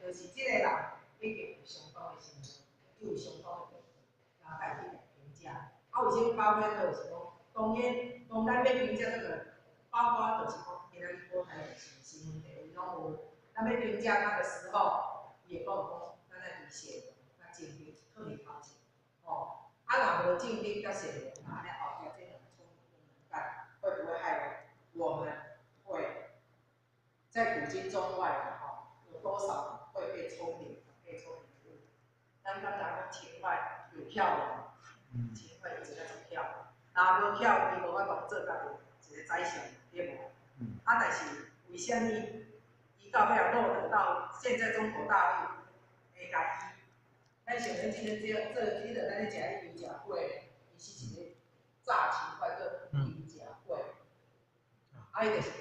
就是即个人已经有相当的成就，又有相当的地位，然后家己来评价。啊，为什么包括就是讲，当然，当咱要评价这个人，包括就是讲，今仔日我台的新闻地位拢有，咱要评价他的时候，伊会讲讲，咱来理解，咱竞争特别靠近，哦，啊，若无竞争甲善良，那咧后壁这两个冲突跟冷淡，会不会害我们会在古今中外啊？哈，有多少会被聪明误？咱刚才讲情怀有漂亮，情怀一直在做漂亮，若无漂伊无法度做家己一个宰相，对无？啊，但是为什么伊到尾落得到现在中国大陆会甲伊？咱想咧，即个咱咧食迄油炸粿，伊是一个炸情怀个油炸粿，啊，伊就是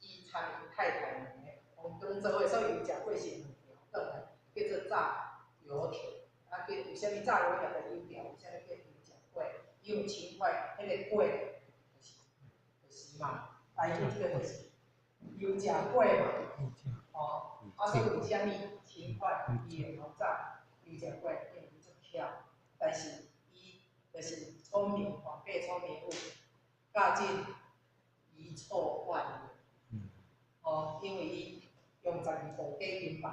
伊参伊太太两个红光做伙，所以油炸粿是两条转来，叫做炸油条。啊，叫为虾米炸油条的油条？为虾米叫油炸粿？因为情怀，迄个粿就是嘛，台语这个就是油炸粿嘛，哦，啊，所以为虾米情怀伊会好炸油炸粿？因为伊足巧，但是伊就是聪明皇帝聪明误，教进遗错万年。哦，因为伊用12部假金牌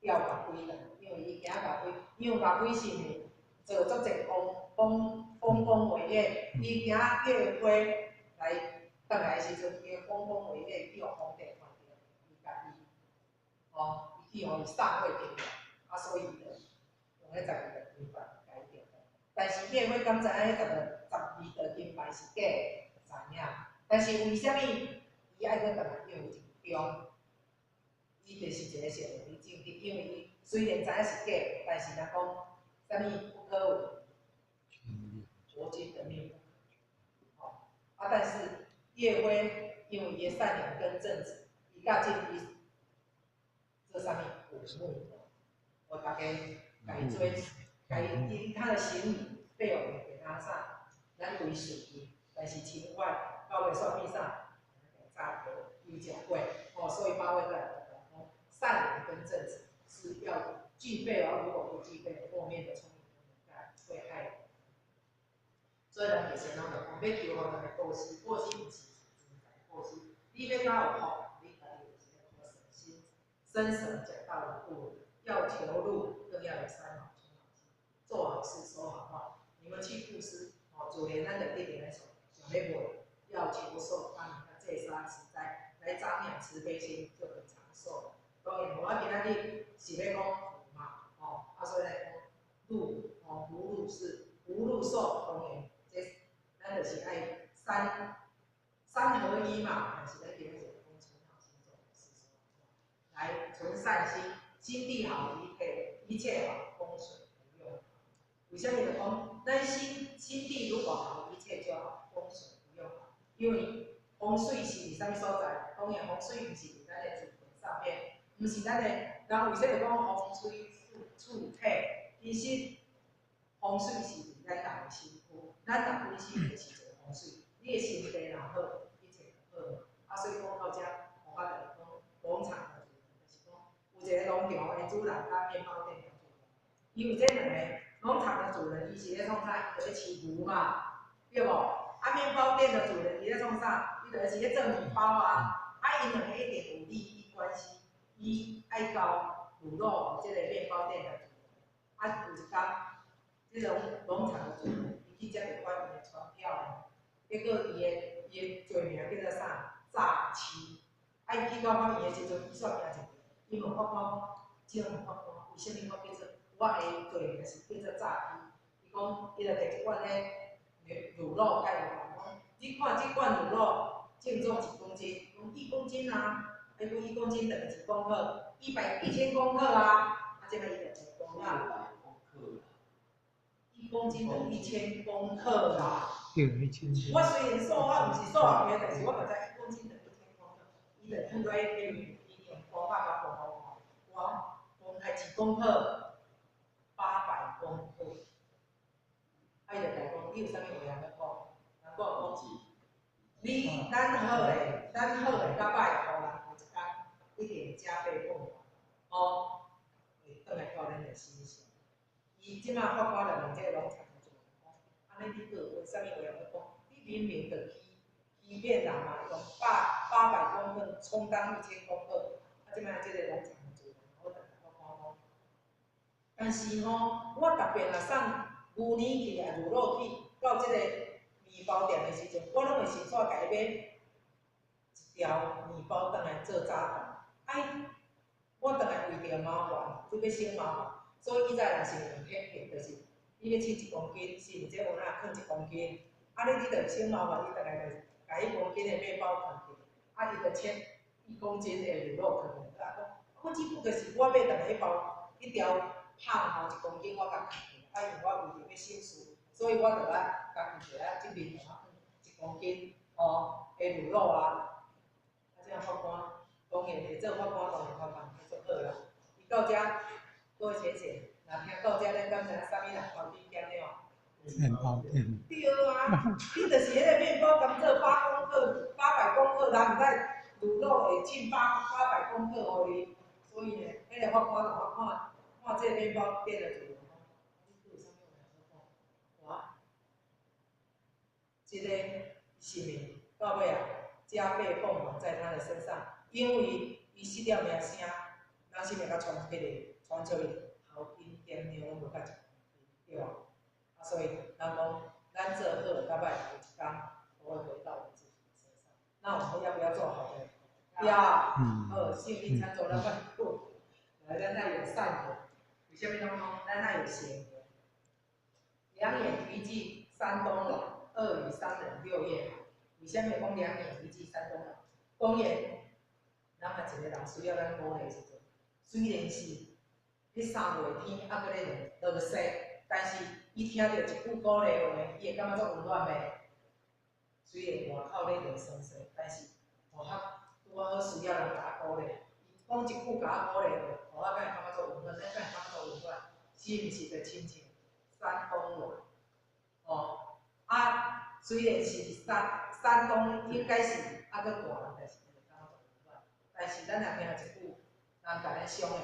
钓马龟啦，因为伊惊马龟，因为马龟是呢做足侪丰功伟业，伊惊月花来转来的时阵，伊丰功伟业去互皇帝看到，伊家己，哦，伊去互伊送货着，啊，所以就用迄12个金牌改掉。但是月花敢知影迄12个金牌是假的，知影。但是为虾米伊爱搁甲人用一中？伊就是一个善良的政治，因为伊虽然知影是假的，但是若讲啥物不可为，国军的命不可。哦，啊，但是叶辉因为伊的善良跟正直，伊教进伊这上面古墓，我大家改追因他的行礼被我们给他上，咱归属伊，但是情怀到尾算命上。炸油炸粿，哦，所以八位在讲，善良跟正直是要具备，而如果不具备，后面的聪明跟能干会害人。所以人以前人就讲，要求好人的过失，过失不是过失，你要甲有好，你家己有一个省心，生神讲道的路，要求路，更要有三好充好心，做好事，说好话。你们去布施，哦，主连咱的一点来说，想要过，要求受帮你。这杀慈灾，来长养慈悲心，就很长寿。当然，我今仔日是要讲福嘛，哦，啊，所以来讲禄，哦，福禄是福禄寿同源，这咱就是爱三合一嘛，但是咱今日讲存好心，做好事，来存善心，心地好，一切好，风水不用。为什么就讲咱心地如果好，一切就好，风水不用好，因为。风水是伫啥物所在？当然，风水毋是伫咱的主体上面，毋是咱的。人为啥会讲风水处体？其实风水是伫咱人的身躯，咱人本身就是一个风水。你的身体若好，一切就好。啊，所以讲到遮，我甲大家讲，农场的主人就是讲，有一个农场的主人甲面包店的主人，因为这两个农场的主人，伊是咧创啥？伊在饲牛嘛，对无？啊，面包店的主人伊在创啥？就是咧做面包啊，啊，因两个一定有利益关系。伊爱交贿赂即个面包店的主人，啊，有一天，即个农场的主人，伊去接着管伊的传票，结果伊的罪名叫做啥？诈欺。啊，伊去到法院的时阵，伊煞惊一个，伊问法官，即个问法官，为什么我叫做我的罪名是叫做诈欺？伊讲，伊就摕一罐咧乳酪甲伊讲，你看即罐乳酪。净重几公斤？用1公斤啊，还有1公斤等于几公克？1000公克啊，啊，这个100公克。1公斤等于1000公克啦。我虽然数学不是数学家，但是我嘛知1公斤等于1000公克。伊就放在迄边，伊用方法甲分好看。我还几公克？800公克。啊，伊就甲讲，你有啥物话要讲？人讲。咱好诶，甲歹诶，互人有一天一定加倍奉还。哦，个心情。伊即马法官就问这个农场主，安尼你为什么会用讲？你明明就欺骗人嘛，用800公克充当1000公克，即摆这个农场主，我等法官讲，但是我特别若送牛奶去啊、乳酪去到这个面包店的时阵，我拢会先煞家己买一条面包回来做早饭。我当然为着麻烦，你要省麻烦，所以以前人是用偏偏，就是你要称1公斤，是毋？这有哪放1公斤？你着省麻烦，你大概着甲1公斤的面包放去，伊着切1公斤的乳酪放去。我只不过是我买回来一条胖1公斤，我甲放去，因为我为着要省事，所以我着来家己一即面放1公斤的乳酪啊。这样法官当然是做法官当然法官做好啦。伊到遮，各位先生，若听到遮，咱敢知影啥物人头边点了？面包店。对啊，你就是迄个面包甘做8公克、800公克，人毋知乳酪会进800公克互你，所以呢，迄个法官就看这个面包店的主人讲，你有啥物人我？这个是命到尾啊，加倍奉还在他的身上，因为伊失了名声，人生命甲传出去，传出去，后因点量拢无甲一，对吧？所以人讲，咱做好到歹有一天都会回到我们自己的身上。那我们要不要做好呢？要。幸运餐桌咱快过，咱那有善缘，有啥物拢讲？咱那有贤缘。两眼一记山东老。2语3人6夜好，为什么讲2年1季3冬老？当然，咱嘛一个人需要咱鼓励的时阵，虽然是迄3月天还搁咧落雪，但是伊听到一句鼓励话，伊会感觉足温暖的。虽然外口咧落霜雪，但是互我好需要人甲我鼓励。伊讲一句甲我鼓励话，互我敢会感觉足温暖，咱敢会感觉足温暖，是毋是着亲像山东人？虽然是山东应该是搁大，但是会感觉足温暖。但是咱若听一句人甲咱伤的话，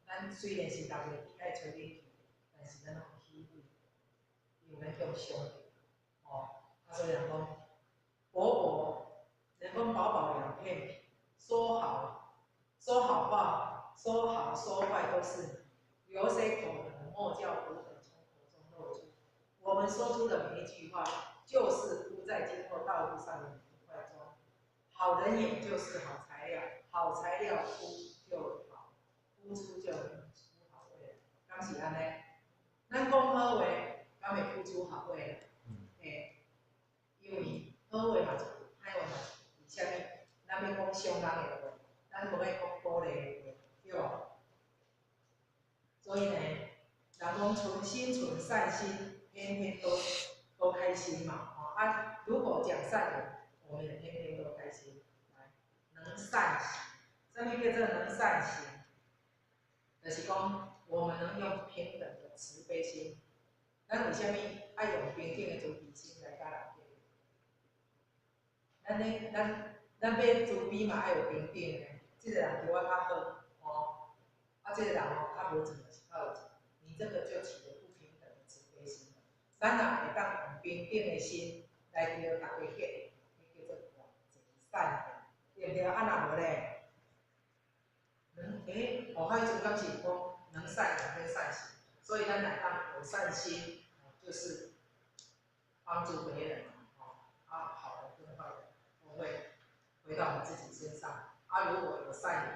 咱虽然是6月天爱找你去，但是咱拢起畏，因为咱向伤的。所以人讲，人讲薄薄两片皮，说好话，说好说坏都是留谁口疼，莫叫苦粉从口中漏出。我们说出的每一句话，就是铺在今后道路上的一块砖。好人也就是好材料，好材料铺就好，铺出就能出好话。敢是安尼？咱讲好话，敢会铺出好话？因为好话嘛是有，歹话嘛是有。为虾米？咱要讲伤人的话，咱无要讲鼓励的话，对无？所以呢，人讲存心存善心，天天都开心嘛。如果讲善言，我们也天天都开心。能善行，什么叫做能善行？就是讲我们能用平等的慈悲心。咱为虾米爱用平等的慈悲心来甲人咱要慈悲嘛，爱有平等的。这个人对我较好，这个人较无钱就是较有钱，你这个就起了不平等的慈悲心。咱若会当用平等的心来对大家喜，迄叫做善的，对不对？若无咧？我还总讲是讲能善良跟善行，所以咱来当有善心，就是帮助别人好的跟坏的都会回到我们自己身上。如果有善良，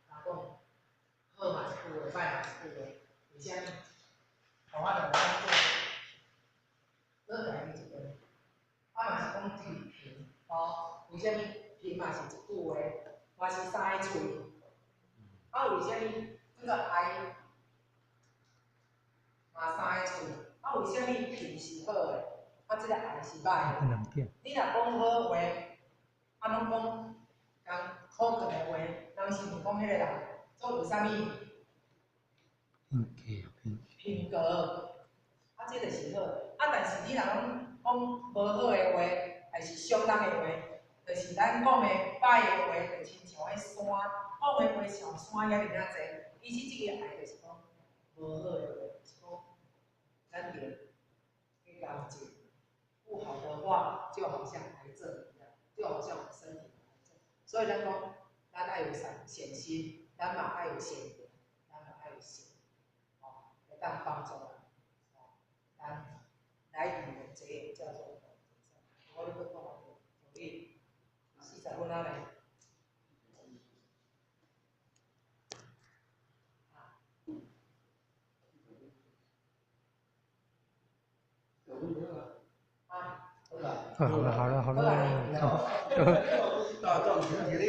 然后好嘛是不为，坏嘛是不为，为虾米？我就当做好家己一个，嘛是讲自己平，为虾米平嘛是一句话，嘛是3个喙。为虾米这个爱嘛3个喙？为虾米皮是好的？这个爱是歹的？你若讲好话，拢讲口口的话，人是毋讲迄个人做有啥物？品格，这就是好的。但是你若讲无好的话，还是伤人的话，就是咱讲的歹的话，就亲像迄山。好的话像山遐尔济，其实这个爱就是讲无无好的，是讲咱人去了解，不好的话就好像癌症一样，就好像我们身体的癌症。所以咱讲，咱爱有善心，咱嘛爱有善良，咱嘛爱有善，哦，会当帮助人，哦，咱来语的这个叫做。我咧要讲条例40分仔咧。好了好了好了，大壮群体力。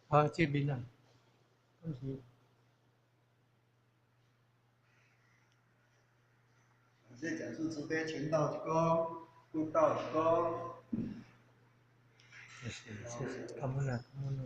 好，这边呢？问题。感谢讲述慈悲，全道之功，悟道之功。谢谢，感恩了，感恩了。